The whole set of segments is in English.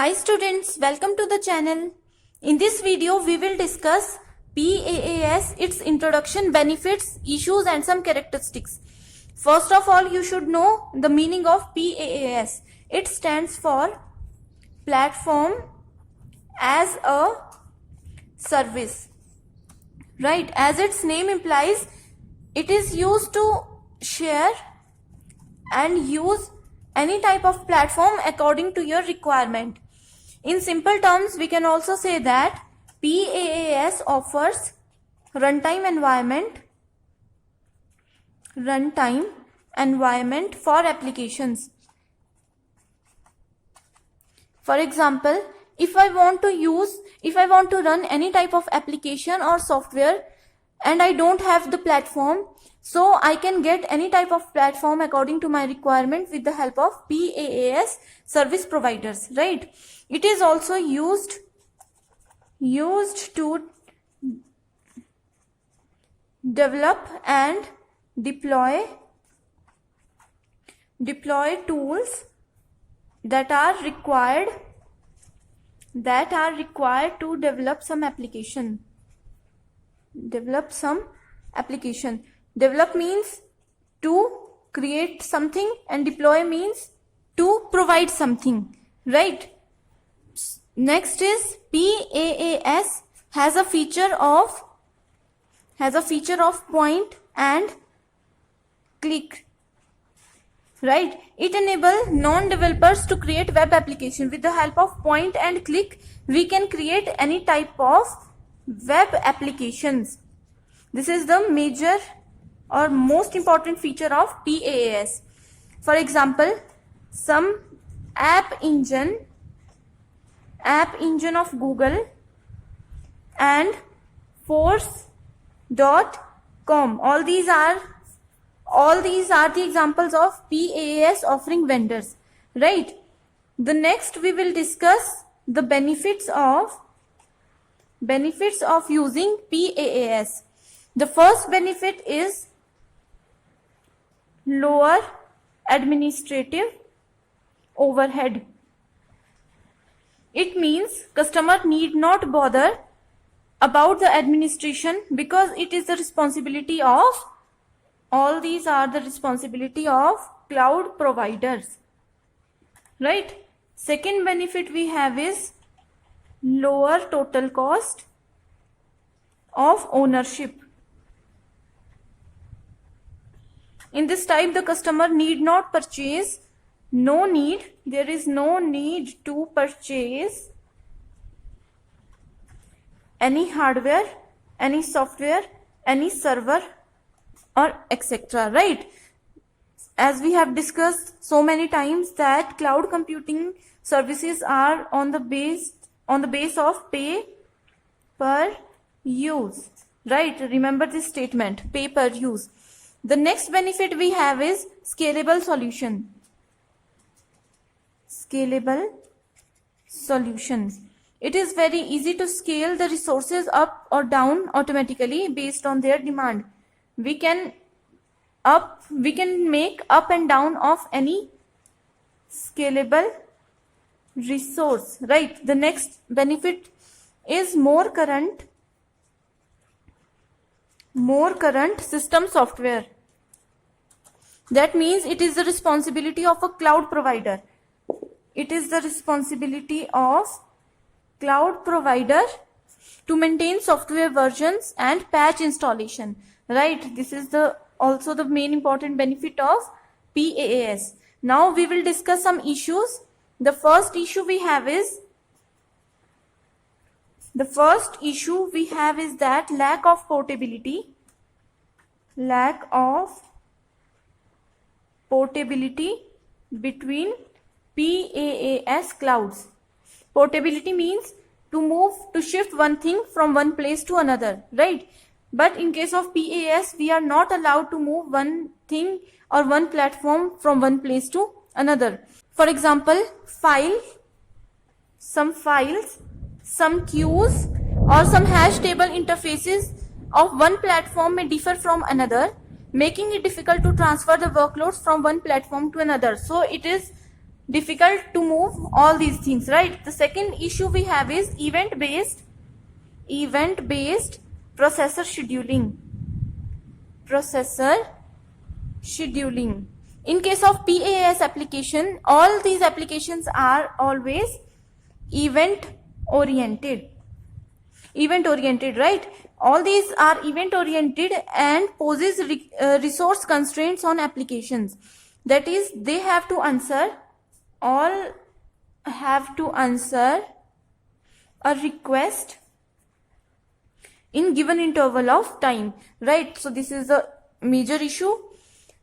Hi students, welcome to the channel. In this video, we will discuss PAAS, its introduction, benefits, issues and some characteristics. First of all, you should know the meaning of PAAS. It stands for Platform as a Service. Right, as its name implies, it is used to share and use any type of platform according to your requirement. In simple terms, we can also say that PAAS offers runtime environment for applications. For example, if I want to run any type of application or software and I don't have the platform, so I can get any type of platform according to my requirement with the help of PAAS service providers, right? It is also used to develop and deploy tools that are required to develop some application. Develop means to create something and deploy means to provide something, right? Next is PAAS has a feature of point and click, right? It enables non-developers to create web application. With the help of point and click, we can create any type of web applications. This is the major or most important feature of PAAS. For example, some app engine of Google and force.com. All these are the examples of PAAS offering vendors, right? The next we will discuss the benefits of using PAAS. The first benefit is lower administrative overhead. It means customer need not bother about the administration because it is the responsibility of cloud providers, right? Second benefit we have is lower total cost of ownership. In this type, the customer need not purchase, there is no need to purchase any hardware, any software, any server or etc., right? As we have discussed so many times that cloud computing services are on the base of pay per use, right? Remember this statement, pay per use. The next benefit we have is scalable solutions. It is very easy to scale the resources up or down automatically based on their demand. We can make up and down of any scalable resource, right? The next benefit is more current system software. That means it is the responsibility of a cloud provider. It is the responsibility of cloud provider to maintain software versions and patch installation, right? This is also the main important benefit of PAAS. Now we will discuss some issues. The first issue we have is that lack of portability between PAAS clouds. Portability means to shift one thing from one place to another, right? But in case of PAAS, we are not allowed to move one thing or one platform from one place to another. For example, some files, some queues or some hash table interfaces of one platform may differ from another, making it difficult to transfer the workloads from one platform to another. So it is difficult to move all these things, right? The second issue we have is event based processor scheduling. In case of PaaS application, all these applications are always event oriented, right? All these are event oriented and poses resource constraints on applications. That is, they have to answer a request in given interval of time, right? So this is a major issue.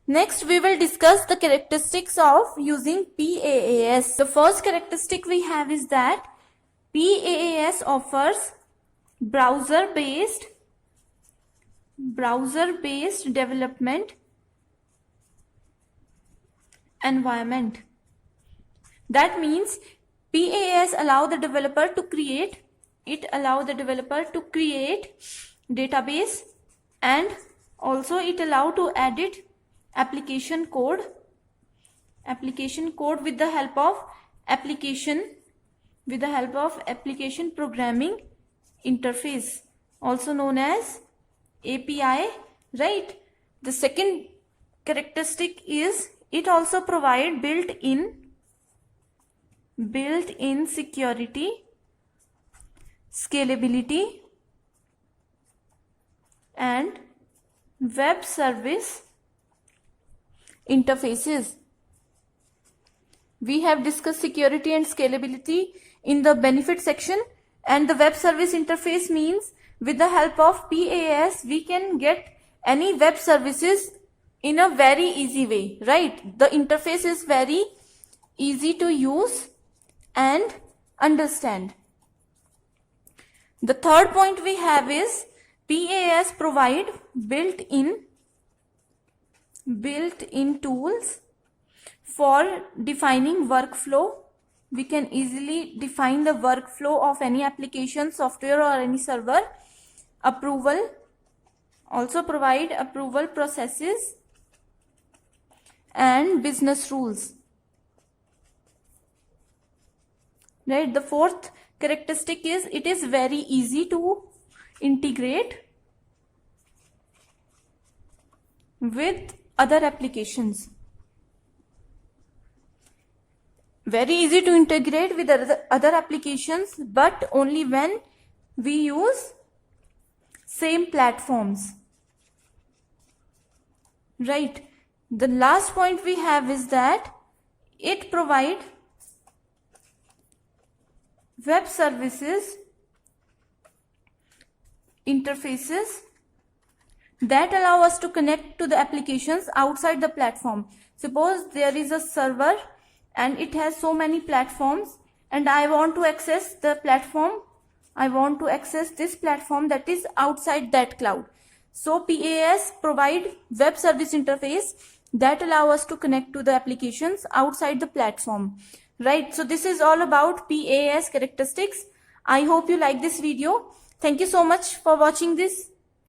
Next, we will discuss the characteristics of using PaaS. The first characteristic we have is that PaaS offers browser-based development environment. That means PaaS allow the developer to create database, and also it allow to edit application code with the help of application programming interface, also known as API, right? The second characteristic is it also provide built-in security, scalability, and web service interfaces. We have discussed security and scalability in the benefit section, and the web service interface means with the help of PaaS we can get any web services in a very easy way, right? The interface is very easy to use and understand. The third point we have is PaaS provide built-in tools for defining workflow. We can easily define the workflow of any application, software, or any server. Approval, also provide approval processes and business rules, right? The fourth characteristic is it is very easy to integrate with other applications. Very easy to integrate with other applications, but only when we use same platforms, right? The last point we have is that it provides web services interfaces that allow us to connect to the applications outside the platform. Suppose there is a server and it has so many platforms, and I want to access the platform, I want to access this platform that is outside that cloud. So PaaS provide web service interface that allow us to connect to the applications outside the platform, right? So this is all about PaaS characteristics. I hope you like this video. Thank you so much for watching this.